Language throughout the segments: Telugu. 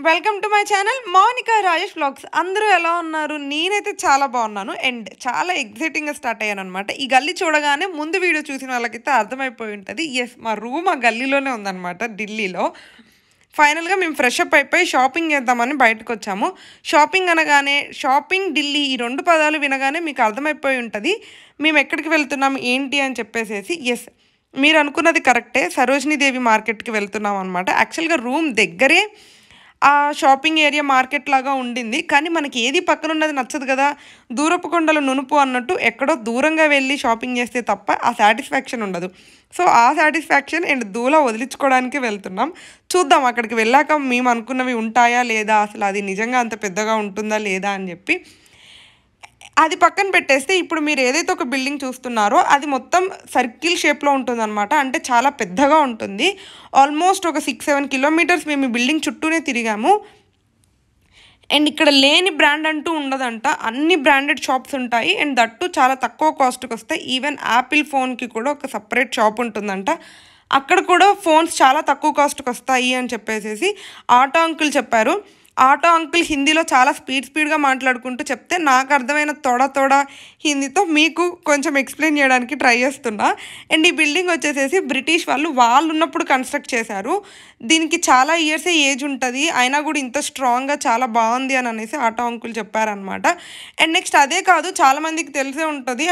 Welcome to my channel Mounika Rajesh vlogs. అందరూ ఎలా ఉన్నారు? నేనైతే చాలా బాగున్నాను అండ్ చాలా ఎగ్జైటింగ్గా స్టార్ట్ అయ్యాను అనమాట. ఈ గల్లీ చూడగానే ముందు వీడియో చూసిన వాళ్ళకైతే అర్థమైపోయి ఉంటుంది. ఎస్, మా రూమ్ ఆ గల్లీలోనే ఉందన్నమాట, ఢిల్లీలో. ఫైనల్గా మేము ఫ్రెష్ అప్ అయిపోయి షాపింగ్ చేద్దామని బయటకు వచ్చాము. షాపింగ్ అనగానే ఢిల్లీ ఈ రెండు పదాలు వినగానే మీకు అర్థమైపోయి ఉంటుంది మేము ఎక్కడికి వెళ్తున్నాం ఏంటి అని చెప్పేసేసి. ఎస్, మీరు అనుకున్నది కరెక్టే, సరోజినీదేవి మార్కెట్కి వెళ్తున్నాం అనమాట. యాక్చువల్గా రూమ్ దగ్గరే ఆ షాపింగ్ ఏరియా మార్కెట్ లాగా ఉండింది, కానీ మనకి ఏది పక్కన ఉన్నది నచ్చదు కదా. దూరపు కొండల నునుపు అన్నట్టు ఎక్కడో దూరంగా వెళ్ళి షాపింగ్ చేస్తే తప్ప ఆ సాటిస్ఫాక్షన్ ఉండదు. సో ఆ సాటిస్ఫాక్షన్ అండ్ దూల వదిలించుకోవడానికి వెళ్తున్నాం. చూద్దాం అక్కడికి వెళ్ళాక మేము అనుకున్నవి ఉంటాయా లేదా, అసలు అది నిజంగా అంత పెద్దగా ఉంటుందా లేదా అని చెప్పి. అది పక్కన పెట్టేస్తే ఇప్పుడు మీరు ఏదైతే ఒక బిల్డింగ్ చూస్తున్నారో అది మొత్తం సర్కిల్ షేప్లో ఉంటుందన్నమాట. అంటే చాలా పెద్దగా ఉంటుంది. ఆల్మోస్ట్ ఒక 6-7 కిలోమీటర్స్ మేము ఈ బిల్డింగ్ చుట్టూనే తిరిగాము. అండ్ ఇక్కడ లేని బ్రాండ్ అంటూ ఉండదంట, అన్ని బ్రాండెడ్ షాప్స్ ఉంటాయి. అండ్ దట్టు చాలా తక్కువ కాస్ట్కి వస్తాయి. ఈవెన్ యాపిల్ ఫోన్కి కూడా ఒక సపరేట్ షాప్ ఉంటుందంట. అక్కడ కూడా ఫోన్స్ చాలా తక్కువ కాస్ట్కి వస్తాయి అని చెప్పేసి ఆటో అంకుల్ చెప్పారు. ఆటో అంకుల్ హిందీలో చాలా స్పీడ్గా మాట్లాడుకుంటూ చెప్తే నాకు అర్థమైన తోడా హిందీతో మీకు కొంచెం ఎక్స్ప్లెయిన్ చేయడానికి ట్రై చేస్తున్నా. అండ్ ఈ బిల్డింగ్ వచ్చేసేసి బ్రిటిష్ వాళ్ళు ఉన్నప్పుడు కన్స్ట్రక్ట్ చేశారు. దీనికి చాలా ఇయర్సే ఏజ్ ఉంటుంది, అయినా కూడా ఇంత స్ట్రాంగ్గా చాలా బాగుంది అని అనేసి ఆటో అంకుల్ చెప్పారనమాట. అండ్ నెక్స్ట్ అదే కాదు, చాలామందికి తెలిసే ఉంటుంది,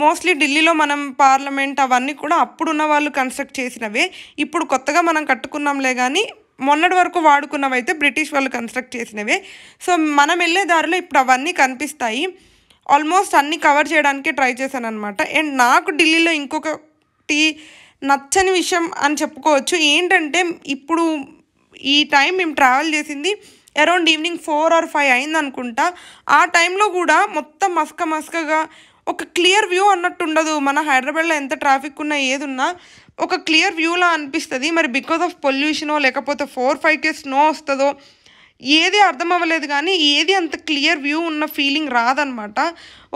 మోస్ట్లీ ఢిల్లీలో మనం పార్లమెంట్ అవన్నీ కూడా అప్పుడున్న వాళ్ళు కన్స్ట్రక్ట్ చేసినవే. ఇప్పుడు కొత్తగా మనం కట్టుకున్నాంలే కానీ మొన్నటి వరకు వాడుకున్నవైతే బ్రిటిష్ వాళ్ళు కన్స్ట్రక్ట్ చేసినవే. సో మనం వెళ్ళే దారిలో ఇప్పుడు అవన్నీ కనిపిస్తాయి. ఆల్మోస్ట్ అన్నీ కవర్ చేయడానికి ట్రై చేశాను అనమాట. అండ్ నాకు ఢిల్లీలో ఇంకొకటి నచ్చని విషయం అని చెప్పుకోవచ్చు ఏంటంటే, ఇప్పుడు ఈ టైం మేము ట్రావెల్ చేసింది అరౌండ్ ఈవినింగ్ 4 or 5 అయింది అనుకుంటా. ఆ టైంలో కూడా మొత్తం మస్కగా ఒక క్లియర్ వ్యూ అన్నట్టు ఉండదు. మన హైదరాబాద్లో ఎంత ట్రాఫిక్ ఉన్నా ఏది ఉన్నా ఒక క్లియర్ వ్యూలా అనిపిస్తుంది. మరి బికాస్ ఆఫ్ పొల్యూషనో లేకపోతే 4-5 స్నో వస్తుందో ఏది అర్థం అవ్వలేదు, కానీ ఏది అంత క్లియర్ వ్యూ ఉన్న ఫీలింగ్ రాదనమాట.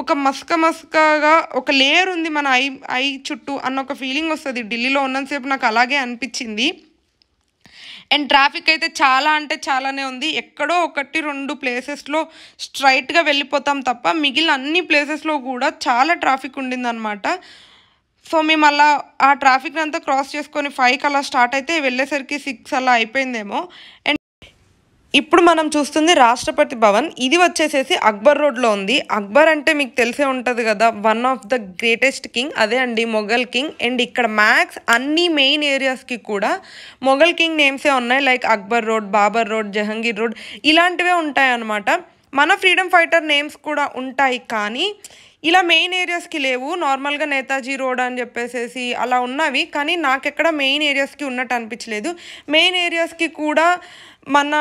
ఒక మస్కగా ఒక లేయర్ ఉంది మన ఐ చుట్టూ అన్న ఒక ఫీలింగ్ వస్తుంది. ఢిల్లీలో ఉన్నంతసేపు నాకు అలాగే అనిపించింది. అండ్ ట్రాఫిక్ అయితే చాలా అంటే చాలానే ఉంది. ఎక్కడో 1-2 ప్లేసెస్లో స్ట్రైట్గా వెళ్ళిపోతాం తప్ప మిగిలిన అన్ని ప్లేసెస్లో కూడా చాలా ట్రాఫిక్ ఉండిందనమాట. సో మేము అలా ఆ ట్రాఫిక్ అంతా క్రాస్ చేసుకొని 5కి అలా స్టార్ట్ అయితే వెళ్ళేసరికి 6 అలా అయిపోయిందేమో. అండ్ ఇప్పుడు మనం చూస్తుంది రాష్ట్రపతి భవన్. ఇది వచ్చేసేసి అక్బర్ రోడ్లో ఉంది. అక్బర్ అంటే మీకు తెలిసే ఉంటుంది కదా, one of the greatest king, అదే అండి మొఘల్ కింగ్. అండ్ ఇక్కడ మ్యాక్స్ అన్ని మెయిన్ ఏరియాస్కి కూడా మొఘల్ కింగ్ నేమ్సే ఉన్నాయి. Like Akbar road, Babar road, Jahangir road ఇలాంటివే ఉంటాయి అన్నమాట. మన ఫ్రీడమ్ ఫైటర్ నేమ్స్ కూడా ఉంటాయి, కానీ ఇలా మెయిన్ ఏరియాస్కి లేవు. నార్మల్గా నేతాజీ రోడ్ అని చెప్పేసేసి అలా ఉన్నవి, కానీ నాకెక్కడ మెయిన్ ఏరియాస్కి ఉన్నట్టు అనిపించలేదు. మెయిన్ ఏరియాస్కి కూడా మన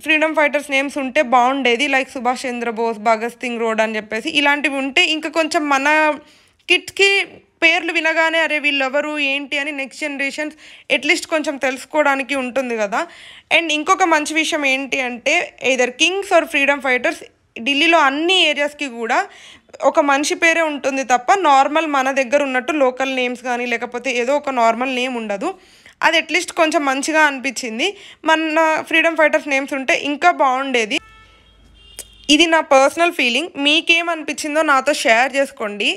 ఫ్రీడమ్ ఫైటర్స్ నేమ్స్ ఉంటే బాగుండేది. లైక్ సుభాష్ చంద్రబోస్, భగత్ సింగ్ రోడ్ అని చెప్పేసి ఇలాంటివి ఉంటే ఇంకా కొంచెం మన కిడ్స్కి పేర్లు వినగానే అరే వీళ్ళు ఎవరు ఏంటి అని నెక్స్ట్ జనరేషన్స్ అట్లీస్ట్ కొంచెం తెలుసుకోవడానికి ఉంటుంది కదా. అండ్ ఇంకొక మంచి విషయం ఏంటి అంటే, either kings or freedom fighters ఢిల్లీలో అన్ని ఏరియాస్కి కూడా ఒక మనిషి పేరే ఉంటుంది తప్ప నార్మల్ మన దగ్గర ఉన్నట్టు లోకల్ నేమ్స్ కానీ లేకపోతే ఏదో ఒక నార్మల్ నేమ్ ఉండదు. అది అట్లీస్ట్ కొంచెం మంచిగా అనిపించింది. మన ఫ్రీడమ్ ఫైటర్స్ నేమ్స్ ఉంటే ఇంకా బాగుండేది. ఇది నా పర్సనల్ ఫీలింగ్. మీకేమనిపించిందో నాతో షేర్ చేసుకోండి.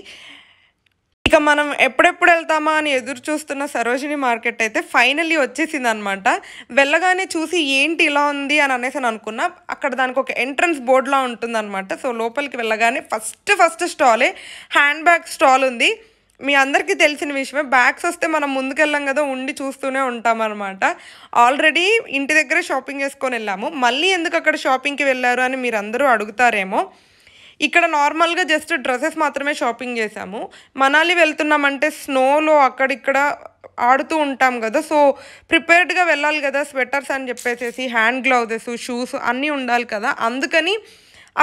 ఇక మనం ఎప్పుడెప్పుడు వెళ్తామా అని ఎదురు చూస్తున్న సరోజినీ మార్కెట్ అయితే ఫైనల్లీ వచ్చేసింది అనమాట. వెళ్ళగానే చూసి ఏంటి ఇలా ఉంది అని అనేసి అనుకున్నా. అక్కడ దానికి ఒక ఎంట్రన్స్ బోర్డ్లా ఉంటుందన్నమాట. సో లోపలికి వెళ్ళగానే ఫస్ట్ స్టాలే హ్యాండ్ బ్యాగ్ స్టాల్ ఉంది. మీ అందరికీ తెలిసిన విషయమే, బ్యాగ్స్ వస్తే మనం ముందుకెళ్ళాం కదా, ఉండి చూస్తూనే ఉంటామన్నమాట. ఆల్రెడీ ఇంటి దగ్గరే షాపింగ్ చేసుకొని వెళ్ళాము, మళ్ళీ ఎందుకు అక్కడ షాపింగ్కి వెళ్ళారు అని మీరు అందరూ అడుగుతారేమో. ఇక్కడ నార్మల్గా జస్ట్ డ్రెస్సెస్ మాత్రమే షాపింగ్ చేసాము. మనాలి వెళ్తున్నామంటే స్నోలో అక్కడిక్కడ ఆడుతూ ఉంటాం కదా, సో ప్రిపేర్డ్గా వెళ్ళాలి కదా, స్వెటర్స్ అని చెప్పేసి హ్యాండ్ గ్లౌజెస్, షూస్ అన్నీ ఉండాలి కదా. అందుకని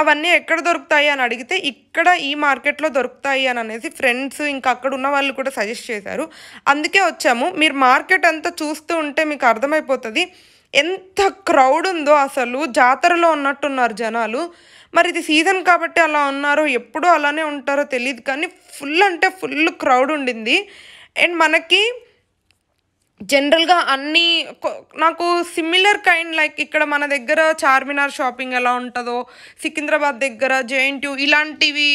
అవన్నీ ఎక్కడ దొరుకుతాయి అని అడిగితే ఇక్కడ ఈ మార్కెట్లో దొరుకుతాయి అని అనేసి ఫ్రెండ్స్ ఇంకా అక్కడ ఉన్న వాళ్ళు కూడా సజెస్ట్ చేశారు. అందుకే వచ్చాము. మీరు మార్కెట్ అంతా చూస్తూ ఉంటే మీకు అర్థమైపోతుంది ఎంత క్రౌడ్ ఉందో. అసలు జాతరలో ఉన్నట్టున్నారు జనాలు. మరి ఇది సీజన్ కాబట్టి అలా ఉన్నారో ఎప్పుడూ అలానే ఉంటారో తెలియదు, కానీ ఫుల్ అంటే ఫుల్ క్రౌడ్ ఉండింది. అండ్ మనకి జనరల్‌గా అన్నీ కొ నాకు సిమిలర్ కైండ్ లైక్ ఇక్కడ మన దగ్గర చార్మినార్ షాపింగ్ ఎలా ఉంటదో, సికింద్రాబాద్ దగ్గర జేఎన్‌టీయూ ఇలాంటివి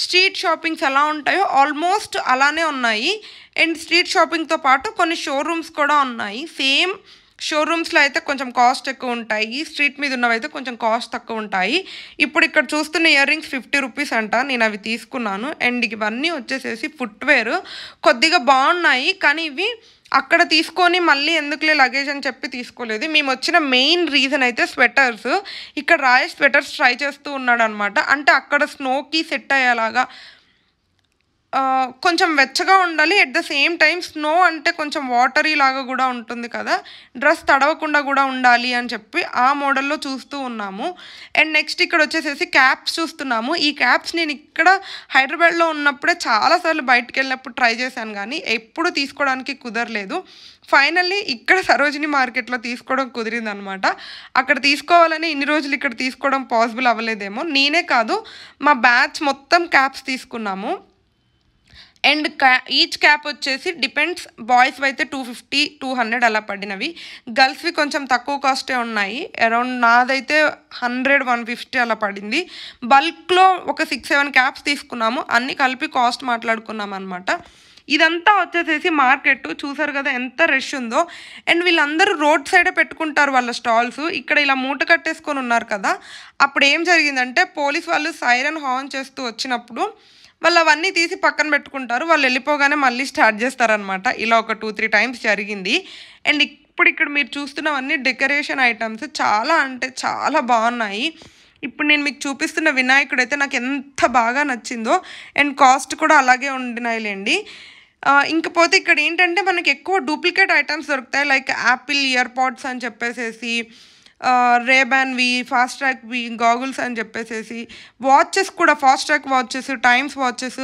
స్ట్రీట్ షాపింగ్స్ ఎలా ఉంటాయో ఆల్మోస్ట్ అలానే ఉన్నాయి. అండ్ స్ట్రీట్ షాపింగ్‌తో పాటు కొన్ని షోరూమ్స్ కూడా ఉన్నాయి. సేమ్ షోరూమ్స్‌లో అయితే కొంచెం కాస్ట్ ఎక్కువుంటాయి. స్ట్రీట్ మీద ఉన్నవైతే కొంచెం కాస్ట్ తక్కువుంటాయి. ఇప్పుడు ఇక్కడ చూస్తున్న ఇయర్ రింగ్స్ ₹50 అంట. నేనవి తీసుకున్నాను. అండ్ ఇవన్నీ వచ్చేసేసి ఫుట్‌వేర్ కొద్దిగా బావున్నాయి. కానీ ఇవి అక్కడ తీసుకొని మళ్ళీ ఎందుకులే లగేజ్ అని చెప్పి తీసుకోలేదు. మేమొచ్చిన మెయిన్ రీజన్ అయితే స్వెటర్స్. ఇక్కడ రాయేష్ స్వెటర్స్ ట్రై చేస్తూ ఉన్నాడనమాట. అంటే అక్కడ స్నోకి సెట్ అయ్యేలాగా కొంచెం వెచ్చగా ఉండాలి. At the same time snow అంటే కొంచెం వాటరీ లాగా గూడా ఉంటుంది కదా! డ్రెస్ తడవకుండా గూడా ఉండాలి అని చెప్పి ఆ మోడల్‌లో చూస్తూ ఉన్నాము. అండ్ నెక్స్ట్ ఇక్కడొచ్చేసేసి క్యాప్స్ చూస్తున్నాము. ఈ క్యాప్స్ నేను ఇక్కడ హైదరాబాద్‌లో ఉన్నప్పుడే చాలా సార్లు బయటికెళ్ళినప్పుడు ట్రై చేశాను గానీ, ఎప్పుడు తీసుకోవడానికి కుదరలేదు. ఫైనల్లీ ఇక్కడ సరోజినీ మార్కెట్‌లో తీసుకోవడం కుదిరిందనమాట. అక్కడ తీసుకోవాలని ఇన్ని రోజులు ఇక్కడ తీసుకోవడం పాసిబుల్ అవ్వలేదేమో. నేనే కాదు, మా బ్యాచ్ మొత్తం క్యాప్స్ తీసుకున్నాము. అండ్ ఈచ్ క్యాప్ వచ్చేసి డిపెండ్స్. బాయ్స్‌వి అయితే 250, 200 అలా పడినవి. గర్ల్స్‌వి కొంచెం తక్కువ కాస్టే ఉన్నాయి. అరౌండ్ నాదైతే 100, 150 అలా పడింది. బల్క్‌లో ఒక 6, 7 క్యాప్స్ తీసుకున్నాము. అన్నీ కలిపి కాస్ట్ మాట్లాడుకున్నామనమాట. ఇదంతా వచ్చేసేసి మార్కెట్. చూసారు కదా ఎంత రష్ ఉందో. అండ్ వీళ్ళందరూ రోడ్ సైడే పెట్టుకుంటారు వాళ్ళ స్టాల్స్. ఇక్కడ ఇలా మూట కట్టేసుకొని ఉన్నారు కదా! అప్పుడు ఏం జరిగిందంటే పోలీస్ వాళ్ళు సైరన్ హార్న్ చేస్తూ వచ్చినప్పుడు వాళ్ళు అవన్నీ తీసి పక్కన పెట్టుకుంటారు. వాళ్ళు వెళ్ళిపోగానే మళ్ళీ స్టార్ట్ చేస్తారనమాట. ఇలా ఒక 2, 3 టైమ్స్ జరిగింది. అండ్ ఇప్పుడు ఇక్కడ మీరు చూస్తున్నవన్నీ డెకరేషన్ ఐటమ్స్. చాలా అంటే చాలా బాగున్నాయి. ఇప్పుడు నేను మీకు చూపిస్తున్న వినాయకుడైతే నాకు ఎంత బాగా నచ్చిందో. అండ్ కాస్ట్ కూడా అలాగే ఉండినాయిలేండి. ఇంకపోతే ఇక్కడ ఏంటంటే మనకి ఎక్కువ డూప్లికేట్ ఐటమ్స్ దొరుకుతాయి. లైక్ యాపిల్ ఇయర్ పాడ్స్ అని చెప్పేసేసి, రేబాన్వి, ఫాస్ట్ ట్రాక్‌వి గాగుల్స్ అని చెప్పేసేసి, వాచెస్ కూడా fast track watches, times watches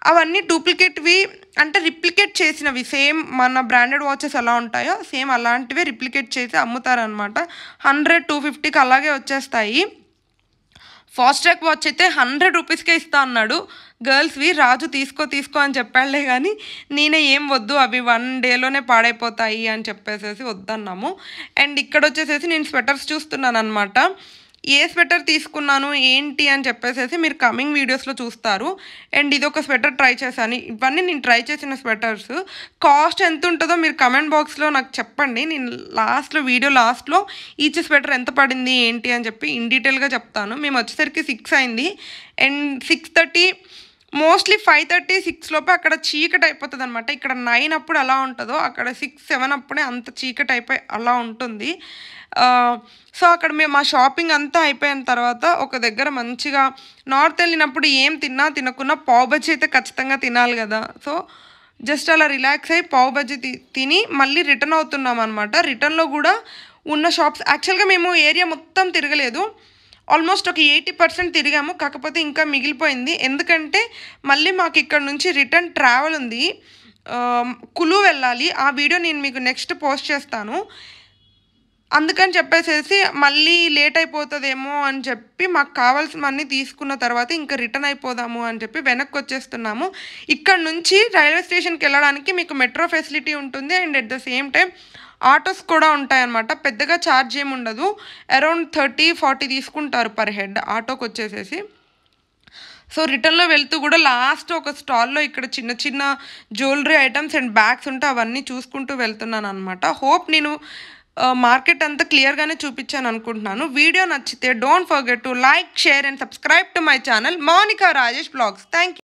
అవన్నీ డూప్లికేట్‌వి. అంటే రిప్లికేట్ చేసినవి. సేమ్ మన బ్రాండెడ్ వాచెస్ ఎలా ఉంటాయో సేమ్ అలాంటివే రిప్లికేట్ చేసి అమ్ముతారనమాట. 100, 250కి అలాగే వచ్చేస్తాయి. ఫాస్ట్ ట్రాక్ వాచ్ అయితే ₹100కే ఇస్తా అన్నాడు. గర్ల్స్‌వి రాజు తీసుకో అని చెప్పాడులే గానీ, నేనే ఏం వద్దు అవి 1 డేలోనే పాడైపోతాయి అని చెప్పేసేసి వద్దన్నాము. అండ్ ఇక్కడొచ్చేసేసి నేను స్వెటర్స్ చూస్తున్నాననమాట. ఏ స్వెటర్ తీసుకున్నాను ఏంటి అని చెప్పేసేసి మీరు కమింగ్ వీడియోస్‌లో చూస్తారు. అండ్ ఇదొక స్వెటర్ ట్రై చేశాను. ఇవన్నీ నేను ట్రై చేసిన స్వెటర్స్. కాస్ట్ ఎంతుంటదో మీరు కమెంట్ బాక్స్‌లో నాకు చెప్పండి. నేను వీడియో లాస్ట్‌లో ఈచ్ స్వెటర్ ఎంత పడింది ఏంటి అని చెప్పి ఇన్ డీటెయిల్‌గా చెప్తాను. మేము వచ్చేసరికి 6 అయింది. అండ్ 6:30 మోస్ట్లీ 5:30, 6 లోపే అక్కడ చీకటి అయిపోతుందనమాట. ఇక్కడ 9 అప్పుడు ఎలా ఉంటుందో అక్కడ 6, 7 అప్పుడే అంత చీకటి అయిపోయి అలా ఉంటుంది. సో అక్కడ మేము మా షాపింగ్ అంతా అయిపోయిన తర్వాత ఒక దగ్గర మంచిగా నార్త్ వెళ్ళినప్పుడు ఏం తిన్నా తినకున్నా పావ్ బజ్జీ అయితే ఖచ్చితంగా తినాలి కదా! సో జస్ట్ అలా రిలాక్స్ అయ్యి పావ్ బజ్జీ తిని మళ్ళీ రిటర్న్ అవుతున్నాం అనమాట. రిటర్న్‌లో కూడా ఉన్న షాప్స్ యాక్చువల్‌గా మేము ఏరియా మొత్తం తిరగలేదు. ఆల్మోస్ట్ ఒక 80% తిరిగాము. కాకపోతే ఇంకా మిగిలిపోయింది. ఎందుకంటే మళ్ళీ మాకు ఇక్కడ నుంచి రిటర్న్ ట్రావెల్ ఉంది. కులు వెళ్ళాలి. ఆ వీడియో నేను మీకు నెక్స్ట్ పోస్ట్ చేస్తాను. అందుకని చెప్పేసేసి మళ్ళీ లేట్ అయిపోతుందేమో అని చెప్పి మాకు కావాల్సినవన్నీ తీసుకున్న తర్వాత ఇంకా రిటర్న్ అయిపోదాము అని చెప్పి వెనక్కి వచ్చేస్తున్నాము. ఇక్కడ నుంచి రైల్వే స్టేషన్‌కి వెళ్ళడానికి మీకు మెట్రో ఫెసిలిటీ ఉంటుంది. And at the same time autos కూడా ఉంటాయన్నమాట. పెద్దగా ఛార్జ్ ఏమి ఉండదు. అరౌండ్ 30, 40 తీసుకుంటారు పర్ హెడ్ ఆటోకి వచ్చేసేసి. సో రిటర్న్‌లో వెళ్తూ కూడా లాస్ట్ ఒక స్టాల్‌లో ఇక్కడ చిన్న చిన్న జ్యువెలరీ ఐటమ్స్ అండ్ బ్యాగ్స్ ఉంటే అవన్నీ చూసుకుంటూ వెళ్తున్నాననమాట. హోప్ నేను మార్కెట్ అంతా క్లియర్‌గానే చూపించాను అనుకుంటున్నాను. వీడియో నచ్చితే don't forget to like, share and subscribe to my channel Mounika Rajesh vlogs. Thank you.